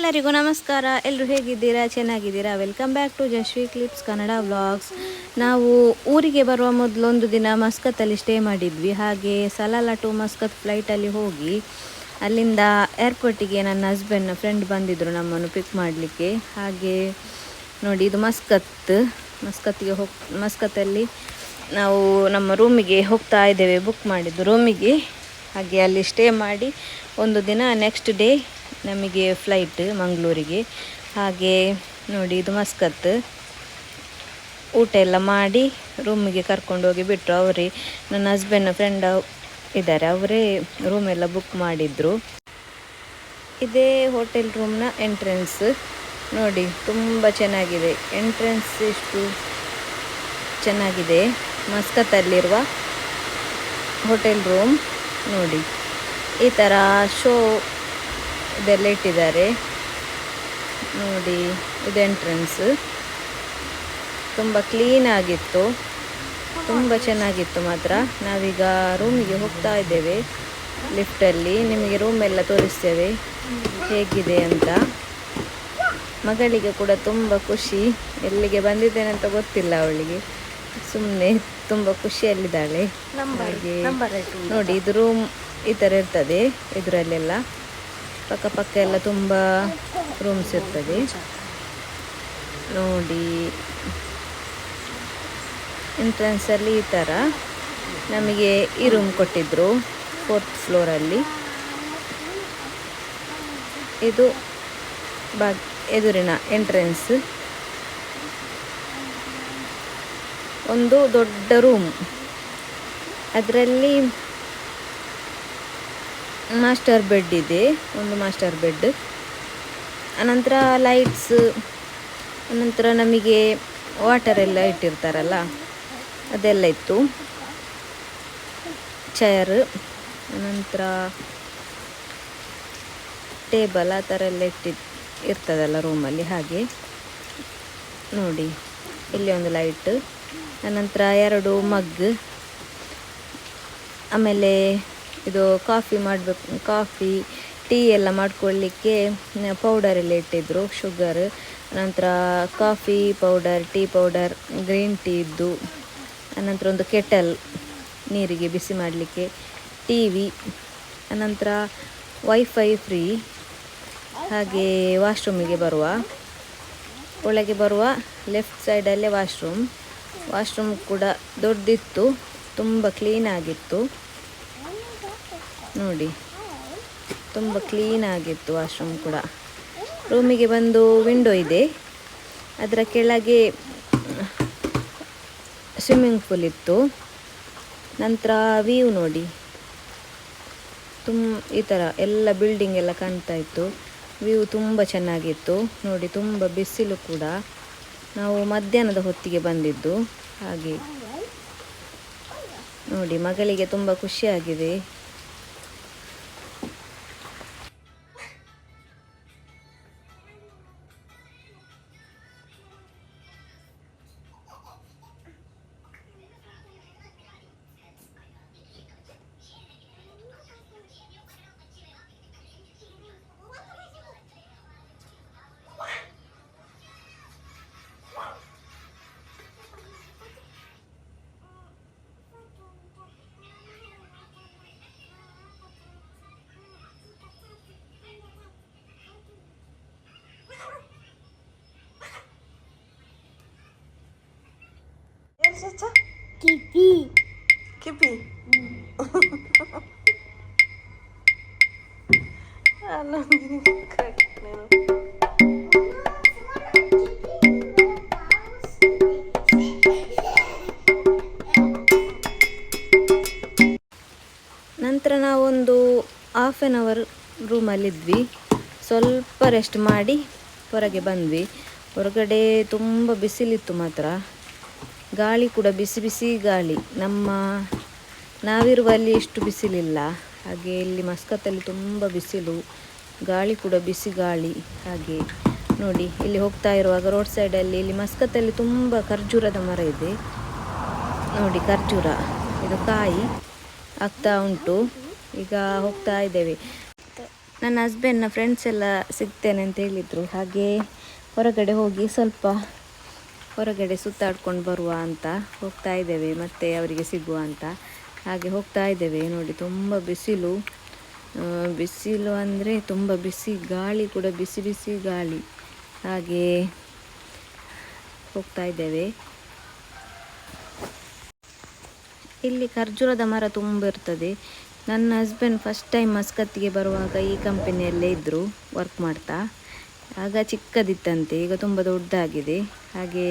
ಎಲ್ಲರಿಗೂ ನಮಸ್ಕಾರ. ಎಲ್ಲರೂ ಹೇಗಿದ್ದೀರಾ? ಚೆನ್ನಾಗಿದ್ದೀರಾ? Welcome back to Jashvi clips Kannada vlogs. ನಾವು ಊರಿಗೆ ಬರುವ ಮೊದಲೊಂದು ದಿನ ಮಸ್ಕತ್ತಲ್ಲಿ ಸ್ಟೇ ಮಾಡಿದ್ವಿ. ಹಾಗೆ ಸಲಾಲ ಟು ಮಸ್ಕತ್ ಫ್ಲೈಟಲ್ಲಿ ಹೋಗಿ ಅಲ್ಲಿಂದ ಏರ್ಪೋರ್ಟಿಗೆ ನನ್ನ ಹಸ್ಬೆಂಡ್ನ ಫ್ರೆಂಡ್ ಬಂದಿದ್ದರು ನಮ್ಮನ್ನು ಪಿಕ್ ಮಾಡಲಿಕ್ಕೆ. ಹಾಗೆ ನೋಡಿ, ಇದು ಮಸ್ಕತ್ತಲ್ಲಿ ನಾವು ನಮ್ಮ ರೂಮಿಗೆ ಹೋಗ್ತಾ ಇದ್ದೇವೆ. ಬುಕ್ ಮಾಡಿದ್ದು ರೂಮಿಗೆ. ಹಾಗೆ ಅಲ್ಲಿ ಸ್ಟೇ ಮಾಡಿ ಒಂದು ದಿನ ನೆಕ್ಸ್ಟ್ ಡೇ ನಮಗೆ ಫ್ಲೈಟ್ ಮಂಗಳೂರಿಗೆ. ಹಾಗೆ ನೋಡಿ, ಇದು ಮಸ್ಕತ್. ಊಟ ಎಲ್ಲ ಮಾಡಿ ರೂಮಿಗೆ ಕರ್ಕೊಂಡು ಹೋಗಿ ಬಿಟ್ಟರು. ಅವರೇ ನನ್ನ ಹಸ್ಬೆಂಡ್ನ ಫ್ರೆಂಡ್ ಇದ್ದಾರೆ, ಅವರೇ ರೂಮೆಲ್ಲ ಬುಕ್ ಮಾಡಿದರು. ಇದೇ ಹೋಟೆಲ್ ರೂಮ್ನ ಎಂಟ್ರೆನ್ಸ್ ನೋಡಿ, ತುಂಬ ಚೆನ್ನಾಗಿದೆ. ಎಂಟ್ರೆನ್ಸ್ ಎಷ್ಟು ಚೆನ್ನಾಗಿದೆ. ಮಸ್ಕತ್ತಲ್ಲಿರುವ ಹೋಟೆಲ್ ರೂಮ್ ನೋಡಿ, ಈ ಥರ ಶೋ ಇದೆಲ್ಲ ಇಟ್ಟಿದ್ದಾರೆ ನೋಡಿ. ಇದು ಎಂಟ್ರೆನ್ಸ್ ತುಂಬ ಕ್ಲೀನ್ ಆಗಿತ್ತು, ತುಂಬ ಚೆನ್ನಾಗಿತ್ತು ಮಾತ್ರ. ನಾವೀಗ ರೂಮಿಗೆ ಹೋಗ್ತಾ ಇದ್ದೇವೆ ಲಿಫ್ಟಲ್ಲಿ. ನಿಮಗೆ ರೂಮ್ ಎಲ್ಲ ತೋರಿಸ್ತೇವೆ ಹೇಗಿದೆ ಅಂತ. ಮಗಳಿಗೆ ಕೂಡ ತುಂಬ ಖುಷಿ. ಎಲ್ಲಿಗೆ ಬಂದಿದ್ದೇನೆ ಅಂತ ಗೊತ್ತಿಲ್ಲ ಅವಳಿಗೆ, ಸುಮ್ಮನೆ ತುಂಬ ಖುಷಿಯಲ್ಲಿದ್ದಾಳೆ. ಹಾಗೆ ನೋಡಿ, ಇದು ರೂಮ್ ಈ ಥರ ಇರ್ತದೆ. ಇದರಲ್ಲೆಲ್ಲ ಪಕ್ಕ ಎಲ್ಲ ತುಂಬ ರೂಮ್ಸ್ ಇರ್ತದೆ ನೋಡಿ. ಎಂಟ್ರೆನ್ಸಲ್ಲಿ ಈ ಥರ ನಮಗೆ ಈ ರೂಮ್ ಕೊಟ್ಟಿದ್ದರು 4th ಫ್ಲೋರಲ್ಲಿ. ಇದು ಎದುರಿನ ಎಂಟ್ರೆನ್ಸ್. ಒಂದು ದೊಡ್ಡ ರೂಮ್, ಅದರಲ್ಲಿ ಮಾಸ್ಟರ್ ಬೆಡ್ ಇದೆ, ಒಂದು ಮಾಸ್ಟರ್ ಬೆಡ್. ಅನಂತರ ಲೈಟ್ಸ್, ಅನಂತರ ನಮಗೆ ವಾಟರ್ ಎಲ್ಲ ಇಟ್ಟಿರ್ತಾರಲ್ಲ ಅದೆಲ್ಲ ಇತ್ತು. ಚೇರ್, ಅನಂತರ ಟೇಬಲ್ ಆ ಥರ ಎಲ್ಲ ಇರ್ತದಲ್ಲ ರೂಮಲ್ಲಿ. ಹಾಗೆ ನೋಡಿ, ಇಲ್ಲಿ ಒಂದು ಲೈಟ್, ಅನಂತರ 2 ಮಗ್. ಆಮೇಲೆ ಇದು ಕಾಫಿ ಟೀ ಎಲ್ಲ ಮಾಡ್ಕೊಳ್ಳಿಕ್ಕೆ ಪೌಡರ್ ಎಲ್ಲ ಇಟ್ಟಿದ್ರು, ಶುಗರ್, ಅನಂತರ coffee powder, tea powder, green tea ಇದ್ದು, ಅನಂತರ ಒಂದು ಕೆಟಲ್ ನೀರಿಗೆ ಬಿಸಿ ಮಾಡಲಿಕ್ಕೆ, TV, ಅನಂತರ ವೈಫೈ ಫ್ರೀ. ಹಾಗೆ ವಾಶ್ರೂಮಿಗೆ ಒಳಗೆ ಬರುವ ಲೆಫ್ಟ್ ಸೈಡಲ್ಲೇ ವಾಶ್ರೂಮ್ ಕೂಡ ದೊಡ್ಡದಿತ್ತು, ತುಂಬ ಕ್ಲೀನ್ ಆಗಿತ್ತು ನೋಡಿ, ತುಂಬ ಕ್ಲೀನ್ ಆಗಿತ್ತು ವಾಶ್ರೂಮ್ ಕೂಡ. ರೂಮಿಗೆ ಬಂದು ವಿಂಡೋ ಇದೆ, ಅದರ ಕೆಳಗೆ ಸ್ವಿಮ್ಮಿಂಗ್ ಪೂಲ್ ಇತ್ತು. ನಂತರ ವ್ಯೂ ನೋಡಿ, ಈ ಥರ ಎಲ್ಲ ಬಿಲ್ಡಿಂಗ್ ಎಲ್ಲ ಕಾಣ್ತಾ ಇತ್ತು. ವ್ಯೂ ತುಂಬ ಚೆನ್ನಾಗಿತ್ತು ನೋಡಿ. ತುಂಬ ಬಿಸಿಲು ಕೂಡ. ನಾವು ಮಧ್ಯಾಹ್ನದ ಹೊತ್ತಿಗೆ ಬಂದಿದ್ದು. ಹಾಗೆ ನೋಡಿ, ಮಗಳಿಗೆ ತುಂಬ ಖುಷಿಯಾಗಿದೆ. ಕಿಪಿ ನಂತರ ನಾವೊಂದು ಹಾಫ್ ಆನ್ ಅವರ್ ರೂಮಲ್ಲಿದ್ವಿ. ಸ್ವಲ್ಪ ರೆಸ್ಟ್ ಮಾಡಿ ಹೊರಗೆ ಬಂದ್ವಿ. ಹೊರಗಡೆ ತುಂಬ ಬಿಸಿಲಿತ್ತು ಮಾತ್ರ. ಗಾಳಿ ಕೂಡ ಬಿಸಿ ಬಿಸಿ ಗಾಳಿ. ನಾವಿರುವಲ್ಲಿ ಎಷ್ಟು ಬಿಸಿಲಿಲ್ಲ. ಹಾಗೆ ಇಲ್ಲಿ ಮಸ್ಕತ್ತಲ್ಲಿ ತುಂಬ ಬಿಸಿಲು, ಗಾಳಿ ಕೂಡ ಬಿಸಿ ಗಾಳಿ. ಹಾಗೆ ನೋಡಿ, ಇಲ್ಲಿ ಹೋಗ್ತಾ ಇರುವಾಗ ರೋಡ್ ಸೈಡಲ್ಲಿ ಇಲ್ಲಿ ಮಸ್ಕತ್ತಲ್ಲಿ ತುಂಬ ಖರ್ಜೂರದ ಮರ ಇದೆ ನೋಡಿ. ಖರ್ಜೂರ ಇದು ಕಾಯಿ ಆಗ್ತಾ ಉಂಟು. ಈಗ ಹೋಗ್ತಾ ಇದ್ದೇವೆ. ನನ್ನ ಹಸ್ಬೆಂಡ್ನ ಫ್ರೆಂಡ್ಸ್ ಎಲ್ಲ ಸಿಗ್ತೇನೆ ಅಂತ ಹೇಳಿದರು. ಹಾಗೆ ಹೊರಗಡೆ ಹೋಗಿ ಸ್ವಲ್ಪ ಹೊರಗಡೆ ಸುತ್ತಾಡ್ಕೊಂಡು ಬರುವ ಅಂತ ಹೋಗ್ತಾ ಇದ್ದೇವೆ, ಮತ್ತೆ ಅವರಿಗೆ ಸಿಗುವ ಅಂತ. ಹಾಗೆ ಹೋಗ್ತಾ ಇದ್ದೇವೆ. ನೋಡಿ ತುಂಬ ಬಿಸಿಲು, ಬಿಸಿಲು ಅಂದರೆ ತುಂಬ ಬಿಸಿ, ಗಾಳಿ ಕೂಡ ಬಿಸಿ ಬಿಸಿ ಗಾಳಿ. ಹಾಗೆ ಹೋಗ್ತಾ ಇದ್ದೇವೆ. ಇಲ್ಲಿ ಖರ್ಜೂರದ ಮರ ತುಂಬ ಇರ್ತದೆ. ನನ್ನ ಹಸ್ಬೆಂಡ್ ಫಸ್ಟ್ ಟೈಮ್ ಮಸ್ಕತ್ತಿಗೆ ಬರುವಾಗ ಈ ಕಂಪನಿಯಲ್ಲೇ ಇದ್ದರು ವರ್ಕ್ ಮಾಡ್ತಾ. ಆಗ ಚಿಕ್ಕದಿತ್ತಂತೆ, ಈಗ ತುಂಬ ದೊಡ್ಡದಾಗಿದೆ. ಹಾಗೆ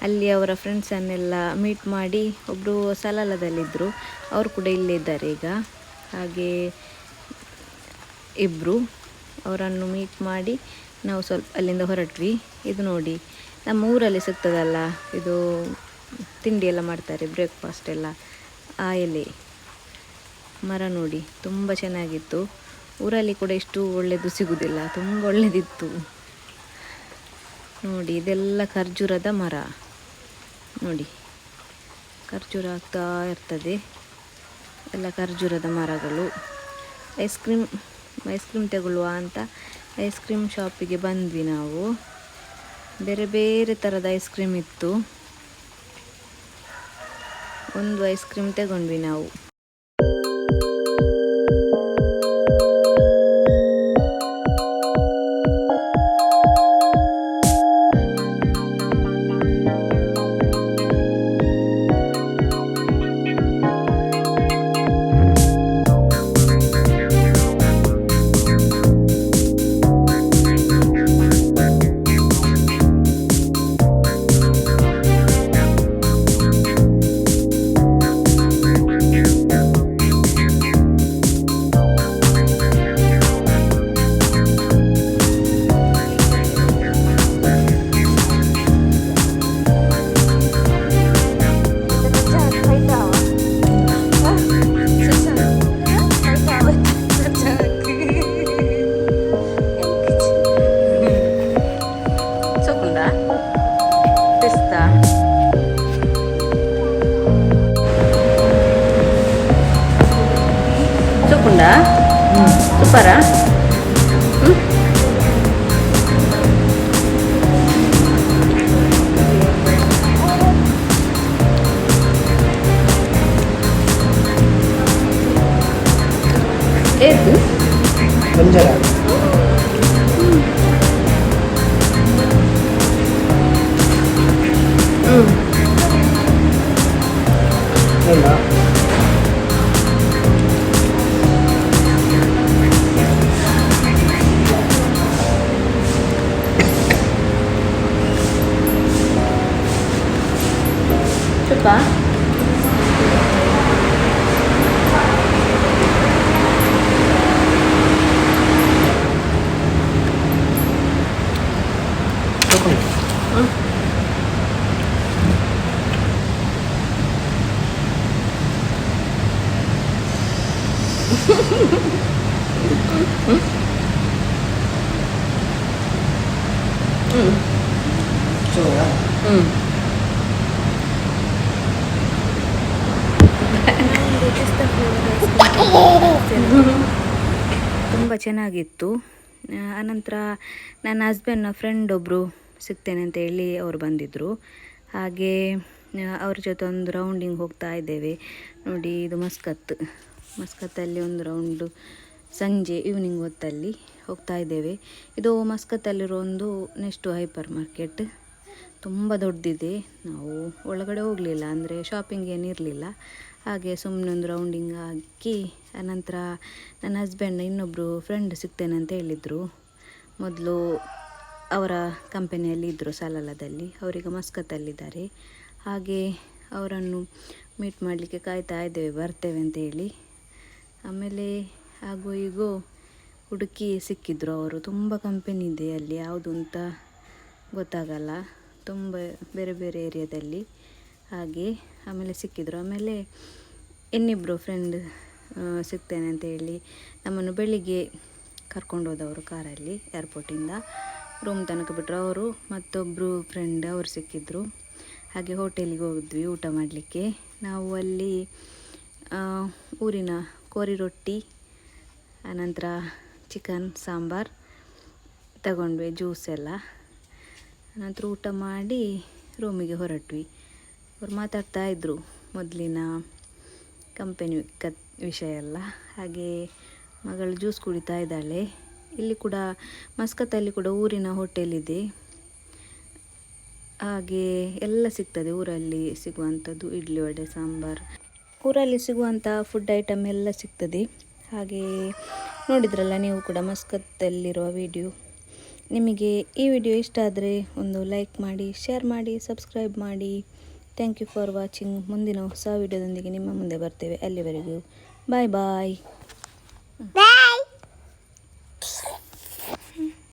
ಅಲ್ಲಿ ಅವರ ಫ್ರೆಂಡ್ಸನ್ನೆಲ್ಲ ಮೀಟ್ ಮಾಡಿ, ಒಬ್ಬರು ಸಲಾಲದಲ್ಲಿದ್ದರು, ಅವರು ಕೂಡ ಇಲ್ಲೇ ಇದ್ದಾರೆ ಈಗ. ಹಾಗೆ ಇಬ್ಬರು ಅವರನ್ನು ಮೀಟ್ ಮಾಡಿ ನಾವು ಸ್ವಲ್ಪ ಅಲ್ಲಿಂದ ಹೊರಟ್ವಿ. ಇದು ನೋಡಿ, ನಮ್ಮ ಊರಲ್ಲಿ ಸಿಗ್ತದಲ್ಲ, ಇದು ತಿಂಡಿ ಎಲ್ಲ ಮಾಡ್ತಾರೆ, ಬ್ರೇಕ್ಫಾಸ್ಟ್ ಎಲ್ಲ, ಆ ಎಲೆ ಮರ ನೋಡಿ ತುಂಬ ಚೆನ್ನಾಗಿತ್ತು. ಊರಲ್ಲಿ ಕೂಡ ಇಷ್ಟು ಒಳ್ಳೆಯದು ಸಿಗುವುದಿಲ್ಲ, ತುಂಬ ಒಳ್ಳೆಯದಿತ್ತು ನೋಡಿ. ಇದೆಲ್ಲ ಖರ್ಜೂರದ ಮರ ನೋಡಿ, ಖರ್ಜೂರ ಆಗ್ತಾ ಇರ್ತದೆ, ಎಲ್ಲ ಖರ್ಜೂರದ ಮರಗಳು. ಐಸ್ ಕ್ರೀಮ್ ತಗೊಳ್ಳುವ ಅಂತ ಐಸ್ ಕ್ರೀಮ್ ಶಾಪಿಗೆ ಬಂದ್ವಿ ನಾವು. ಬೇರೆ ಬೇರೆ ಥರದ ಐಸ್ ಕ್ರೀಮ್ ಇತ್ತು. ಒಂದು ಐಸ್ ಕ್ರೀಮ್ ತಗೊಂಡ್ವಿ ನಾವು. ಸೂಪರಾ? ಏದು ಬಂಜಾರ Apa? ತುಂಬ ಚೆನ್ನಾಗಿತ್ತು. ಅನಂತರ ನನ್ನ ಹಸ್ಬೆಂಡ್ನ ಫ್ರೆಂಡ್ ಒಬ್ಬರು ಸಿಗ್ತೇನೆ ಅಂತ ಹೇಳಿ ಅವರು ಬಂದಿದ್ದರು. ಹಾಗೆ ಅವ್ರ ಜೊತೆ ಒಂದು ರೌಂಡಿಂಗ್ ಹೋಗ್ತಾ ಇದ್ದೇವೆ. ನೋಡಿ, ಇದು ಮಸ್ಕತ್ತಲ್ಲಿ ಒಂದು ರೌಂಡು ಸಂಜೆ ಈವ್ನಿಂಗ್ ಹೊತ್ತಲ್ಲಿ ಹೋಗ್ತಾ ಇದ್ದೇವೆ. ಇದು ಮಸ್ಕತ್ತಲ್ಲಿರೋ ಒಂದು ನೆಕ್ಸ್ಟು ಹೈಪರ್ ಮಾರ್ಕೆಟ್, ತುಂಬ ದೊಡ್ಡದಿದೆ. ನಾವು ಒಳಗಡೆ ಹೋಗಲಿಲ್ಲ, ಅಂದರೆ ಶಾಪಿಂಗ್ ಏನಿರಲಿಲ್ಲ. ಹಾಗೆ ಸುಮ್ಮನೆ ಒಂದು ರೌಂಡಿಂಗ್ ಹಾಕಿ ಅನಂತರ ನನ್ನ ಹಸ್ಬೆಂಡ್ ಇನ್ನೊಬ್ಬರು ಫ್ರೆಂಡ್ ಸಿಗ್ತೇನೆ ಅಂತ ಹೇಳಿದರು. ಮೊದಲು ಅವರ ಕಂಪನಿಯಲ್ಲಿ ಇದ್ದರು ಸಲಾಲದಲ್ಲಿ, ಅವರೀಗ ಮಸ್ಕತ್ತಲ್ಲಿದ್ದಾರೆ. ಹಾಗೆ ಅವರನ್ನು ಮೀಟ್ ಮಾಡಲಿಕ್ಕೆ ಕಾಯ್ತಾ ಇದ್ದೇವೆ, ಬರ್ತೇವೆ ಅಂತ ಹೇಳಿ. ಆಮೇಲೆ ಹಾಗೂ ಈಗೋ ಹುಡುಕಿ ಸಿಕ್ಕಿದ್ರು ಅವರು. ತುಂಬ ಕಂಪನಿ ಇದೆ ಅಲ್ಲಿ, ಯಾವುದು ಅಂತ ಗೊತ್ತಾಗಲ್ಲ, ತುಂಬ ಬೇರೆ ಬೇರೆ ಏರಿಯಾದಲ್ಲಿ. ಹಾಗೆ ಆಮೇಲೆ ಸಿಕ್ಕಿದ್ರು. ಆಮೇಲೆ ಇನ್ನಿಬ್ಬರು ಫ್ರೆಂಡ್ ಸಿಗ್ತೇನೆ ಅಂತ ಹೇಳಿ ನಮ್ಮನ್ನು ಬೆಳಿಗ್ಗೆ ಕರ್ಕೊಂಡು ಹೋದವರು ಕಾರಲ್ಲಿ, ಏರ್ಪೋರ್ಟಿಂದ ರೂಮ್ ತನಕ ಬಿಟ್ಟರು. ಅವರು ಮತ್ತೊಬ್ಬರು ಫ್ರೆಂಡ್ ಅವರು ಸಿಕ್ಕಿದ್ರು. ಹಾಗೆ ಹೋಟೆಲಿಗೆ ಹೋಗಿದ್ವಿ ಊಟ ಮಾಡಲಿಕ್ಕೆ. ನಾವು ಅಲ್ಲಿ ಊರಿನ ಕೋರಿ ರೊಟ್ಟಿ, ಅನಂತರ ಚಿಕನ್ ಸಾಂಬಾರು ತಗೊಂಡ್ವಿ, ಜ್ಯೂಸ್ ಎಲ್ಲ. ನಂತರ ಊಟ ಮಾಡಿ ರೂಮಿಗೆ ಹೊರಟ್ವಿ. ಅವ್ರು ಮಾತಾಡ್ತಾ ಇದ್ದರು ಮೊದಲಿನ ಕಂಪೆನಿ ವಿಷಯ ಎಲ್ಲ. ಹಾಗೆ ಮಗಳು ಜ್ಯೂಸ್ ಕುಡಿತಾ ಇದ್ದಾಳೆ. ಇಲ್ಲಿ ಕೂಡ ಮಸ್ಕತ್ತಲ್ಲಿ ಕೂಡ ಊರಿನ ಹೋಟೆಲ್ ಇದೆ. ಹಾಗೆ ಎಲ್ಲ ಸಿಗ್ತದೆ ಊರಲ್ಲಿ ಸಿಗುವಂಥದ್ದು, ಇಡ್ಲಿ ವಡೆ ಸಾಂಬಾರು, ಊರಲ್ಲಿ ಸಿಗುವಂಥ ಫುಡ್ ಐಟಮ್ ಎಲ್ಲ ಸಿಗ್ತದೆ. ಹಾಗೆ ನೋಡಿದ್ರಲ್ಲ ನೀವು ಕೂಡ ಮಸ್ಕತ್ತಲ್ಲಿರುವ ವಿಡಿಯೋ. ನಿಮಗೆ ಈ ವಿಡಿಯೋ ಇಷ್ಟ ಆದರೆ ಒಂದು ಲೈಕ್ ಮಾಡಿ, ಶೇರ್ ಮಾಡಿ, ಸಬ್ಸ್ಕ್ರೈಬ್ ಮಾಡಿ. Thank you for watching. ಮುಂದಿನ ಹೊಸ ವಿಡಿಯೋದೊಂದಿಗೆ ನಿಮ್ಮ ಮುಂದೆ ಬರ್ತೇವೆ. ಅಲ್ಲಿವರೆಗೂ ಬಾಯ್ ಬಾಯ್.